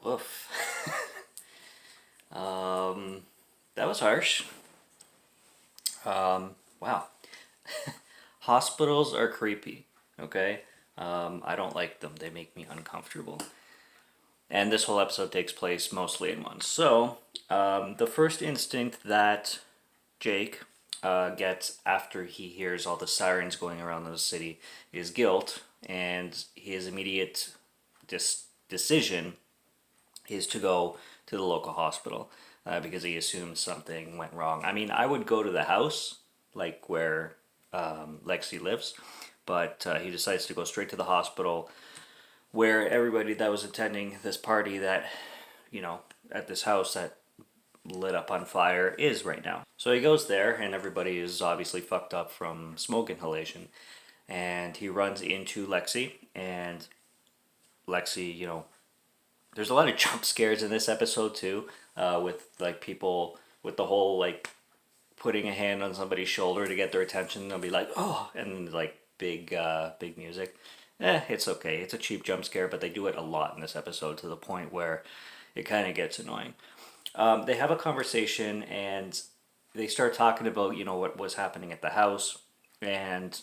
Oof. That was harsh. Wow. Hospitals are creepy, okay? I don't like them. They make me uncomfortable. And this whole episode takes place mostly in one. So, the first instinct that Jake gets after he hears all the sirens going around the city is guilt, and his immediate decision is to go to the local hospital because he assumes something went wrong. I mean, I would go to the house, like where Lexi lives, but he decides to go straight to the hospital where everybody that was attending this party that, you know, at this house that lit up on fire is right now. So he goes there, and everybody is obviously fucked up from smoke inhalation. And he runs into Lexi, and Lexi, there's a lot of jump scares in this episode too, with like people with the whole like putting a hand on somebody's shoulder to get their attention. They'll be like, oh, and like big music. It's okay. It's a cheap jump scare, but they do it a lot in this episode to the point where it kind of gets annoying. They have a conversation and they start talking about what was happening at the house, and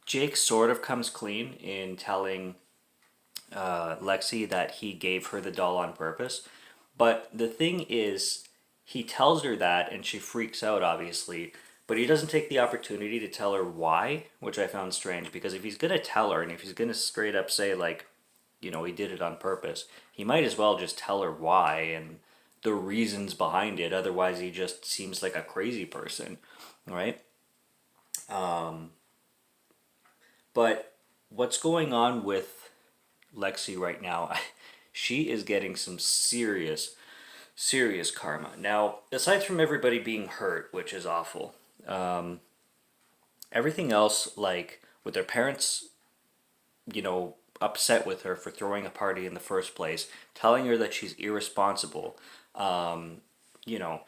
Jake sort of comes clean in telling Lexi that he gave her the doll on purpose. But the thing is, he tells her that and she freaks out, obviously, but he doesn't take the opportunity to tell her why, which I found strange because if he's going to tell her and if he's going to straight up say, like, he did it on purpose, he might as well just tell her why and the reasons behind it. Otherwise, he just seems like a crazy person, right? But what's going on with Lexi right now, she is getting some serious karma. Now, aside from everybody being hurt, which is awful, everything else, like with their parents, upset with her for throwing a party in the first place, telling her that she's irresponsible, you know,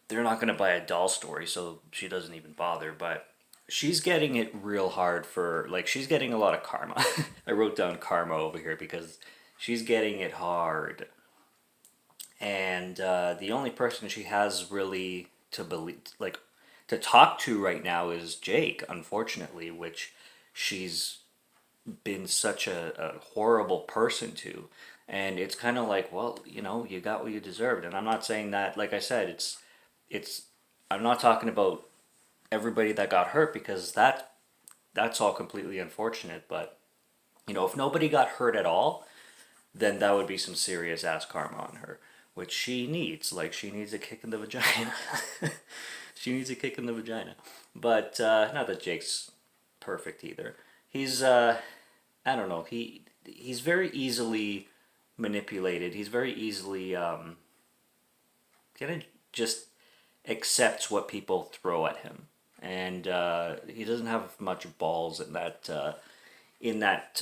they're not going to buy a doll story, so she doesn't even bother, but she's getting it real hard for, like, she's getting a lot of karma. I wrote down karma over here because she's getting it hard. And the only person she has really to believe, like, to talk to right now is Jake, unfortunately, which she's been such a horrible person to. And it's kind of like, well, you got what you deserved. And I'm not saying that, like I said, it's I'm not talking about everybody that got hurt because that's all completely unfortunate. But if nobody got hurt at all, then that would be some serious ass karma on her, which she needs. Like, she needs a kick in the vagina. She needs a kick in the vagina. But not that Jake's perfect either. He's I don't know. He's very easily manipulated. He's very easily kind of just accepts what people throw at him, and he doesn't have much balls in that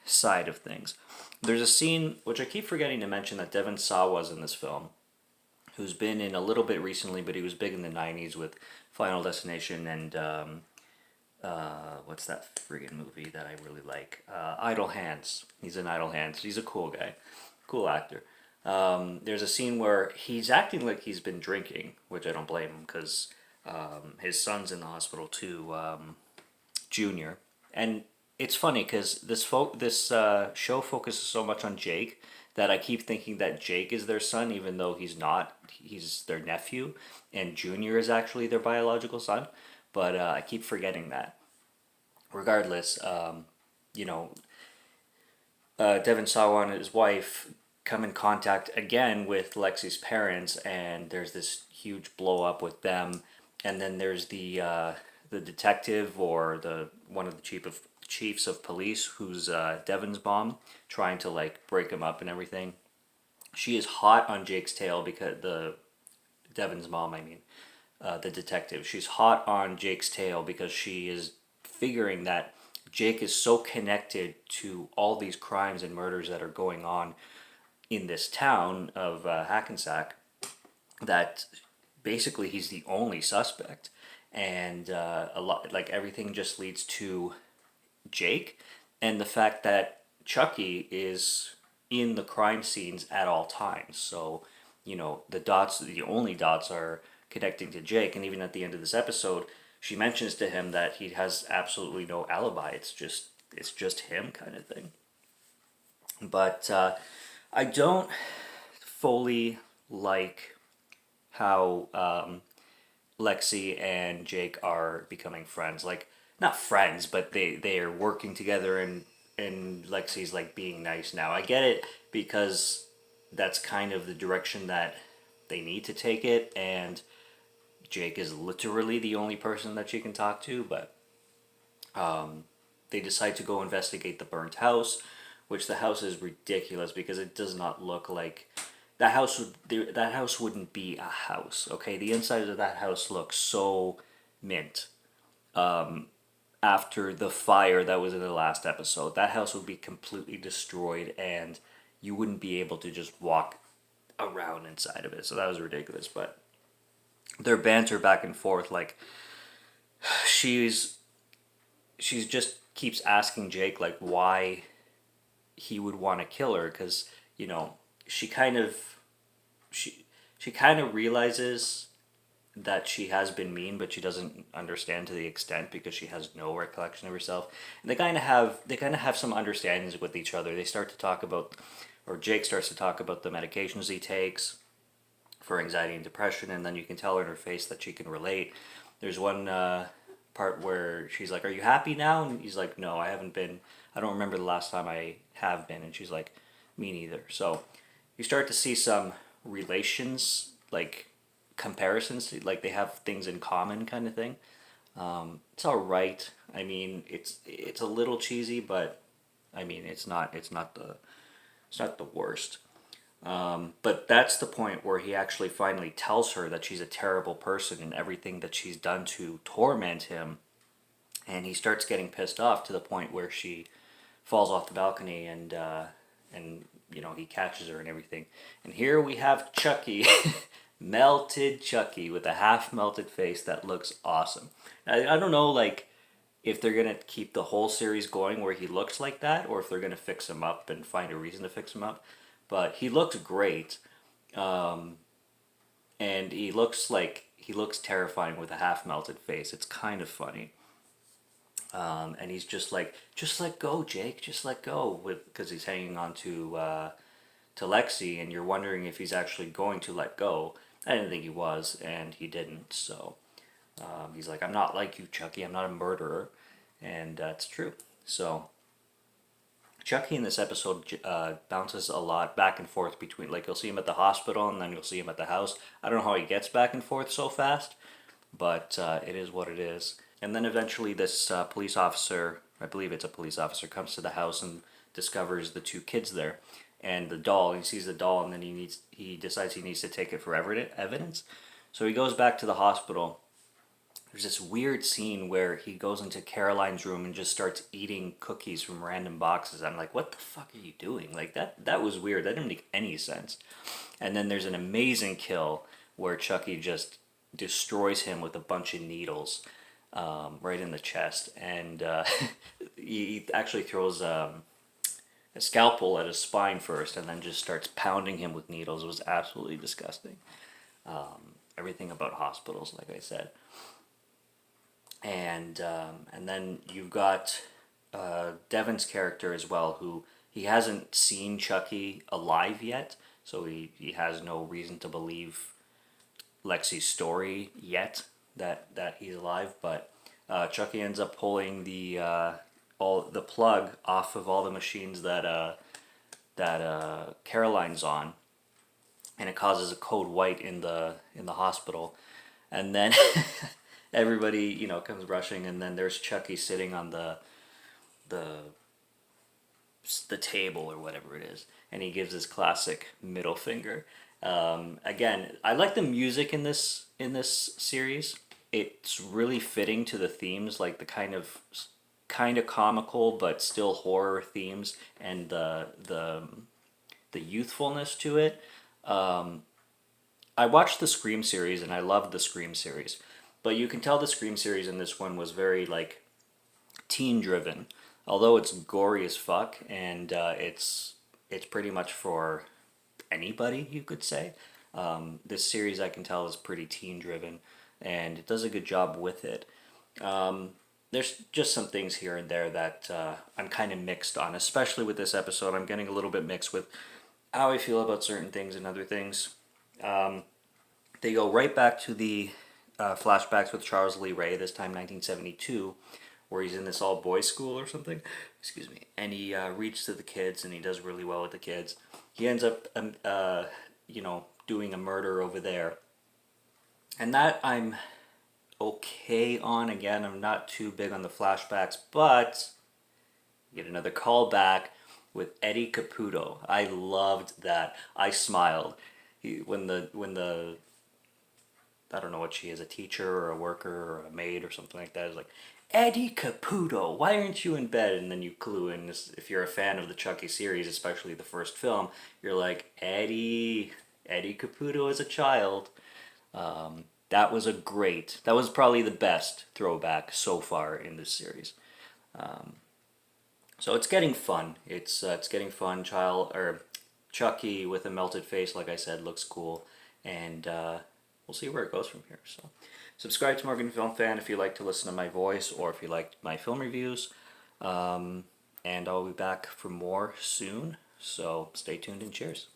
side of things. There's a scene which I keep forgetting to mention that Devon Sawa was in this film, who's been in a little bit recently, but he was big in the '90s with Final Destination and what's that friggin' movie that I really like? Idle Hands. He's in Idle Hands. He's a cool guy, cool actor. There's a scene where he's acting like he's been drinking, which I don't blame him because his son's in the hospital too, Junior. And it's funny because this show focuses so much on Jake that I keep thinking that Jake is their son, even though he's not. He's their nephew, and Junior is actually their biological son. But I keep forgetting that. Regardless, Devon Sawa and his wife come in contact again with Lexi's parents, and there's this huge blow up with them. And then there's the detective or the one of the chiefs of police who's Devon's mom, trying to like break him up and everything. She is hot on Jake's tail because Devon's mom, I mean, the detective. She's hot on Jake's tail because she is figuring that Jake is so connected to all these crimes and murders that are going on in this town of Hackensack that basically he's the only suspect, and a lot like everything just leads to Jake, and the fact that Chucky is in the crime scenes at all times. So, the dots, the only dots are connecting to Jake. And even at the end of this episode, she mentions to him that he has absolutely no alibi. It's just him kind of thing. But I don't fully like how Lexi and Jake are becoming friends. Like, not friends, but they are working together, and Lexi's like being nice now. I get it because that's kind of the direction that they need to take it, and Jake is literally the only person that she can talk to, but they decide to go investigate the burnt house, which the house is ridiculous because it does not look like that house wouldn't be a house. Okay, the inside of that house looks so mint. After the fire that was in the last episode, that house would be completely destroyed, and you wouldn't be able to just walk around inside of it. So that was ridiculous. But their banter back and forth, like she's she's just keeps asking Jake like why he would want to kill her, because you know she kind of she kind of realizes that she has been mean, but she doesn't understand to the extent because she has no recollection of herself. And they kind of have some understandings with each other. They start to talk about, or Jake starts to talk about the medications he takes for anxiety and depression, and then you can tell in her face that she can relate. There's one part where she's like, "Are you happy now?" And he's like, "No, I haven't been. I don't remember the last time I have been." And she's like, "Me neither." So you start to see some relations, like comparisons, like they have things in common, kind of thing. It's all right. I mean, it's a little cheesy, but I mean, it's not the worst. But that's the point where he actually finally tells her that she's a terrible person and everything that she's done to torment him, and he starts getting pissed off to the point where she falls off the balcony, and he catches her and everything. And here we have Chucky, melted Chucky with a half melted face that looks awesome. I don't know like if they're gonna keep the whole series going where he looks like that, or if they're gonna fix him up and find a reason to fix him up. But he looks great, and he looks terrifying with a half melted face. It's kind of funny. And he's just let go, Jake, just let go, because he's hanging on to Lexi, and you're wondering if he's actually going to let go. I didn't think he was, and he didn't. So he's like, "I'm not like you, Chucky. I'm not a murderer," and that's true. So Chucky in this episode bounces a lot back and forth between, like, you'll see him at the hospital and then you'll see him at the house. I don't know how he gets back and forth so fast, but it is what it is. And then eventually this police officer, I believe it's a police officer, comes to the house and discovers the two kids there. And the doll, he sees the doll, and then he decides he needs to take it for evidence. So he goes back to the hospital. There's this weird scene where he goes into Caroline's room and just starts eating cookies from random boxes. I'm like, what the fuck are you doing? Like, that was weird. That didn't make any sense. And then there's an amazing kill where Chucky just destroys him with a bunch of needles right in the chest. And he actually throws a scalpel at his spine first and then just starts pounding him with needles. It was absolutely disgusting. Everything about hospitals, like I said. And then you've got Devin's character as well, who he hasn't seen Chucky alive yet, so he has no reason to believe Lexi's story yet that he's alive. But Chucky ends up pulling the plug off of all the machines that Caroline's on, and it causes a code white in the hospital, and then. Everybody, comes rushing, and then there's Chucky sitting on the table or whatever it is, and he gives his classic middle finger. Again, I like the music in this series. It's really fitting to the themes, like the kind of comical but still horror themes, and the youthfulness to it. I watched the Scream series, and I loved the Scream series. But you can tell the Scream series in this one was very, like, teen-driven. Although it's gory as fuck, and it's it's pretty much for anybody, you could say. This series, I can tell, is pretty teen driven, and it does a good job with it. There's just some things here and there that I'm kind of mixed on, especially with this episode. I'm getting a little bit mixed with how I feel about certain things and other things. They go right back to the flashbacks with Charles Lee Ray, this time 1972, where he's in this all boys school or something. Excuse me. And he reaches to the kids, and he does really well with the kids. He ends up, doing a murder over there. And that I'm okay on. Again, I'm not too big on the flashbacks, but you get another callback with Eddie Caputo. I loved that. I smiled. When the I don't know what she is, a teacher or a worker or a maid or something like that, is like, Eddie Caputo, why aren't you in bed? And then you clue in, if you're a fan of the Chucky series, especially the first film, you're like, Eddie Caputo as a child. That was probably the best throwback so far in this series. So it's getting fun. It's getting fun. Chucky with a melted face, like I said, looks cool, and we'll see where it goes from here. So, subscribe to Morgan Film Fan if you like to listen to my voice or if you like my film reviews. And I'll be back for more soon. So stay tuned and cheers.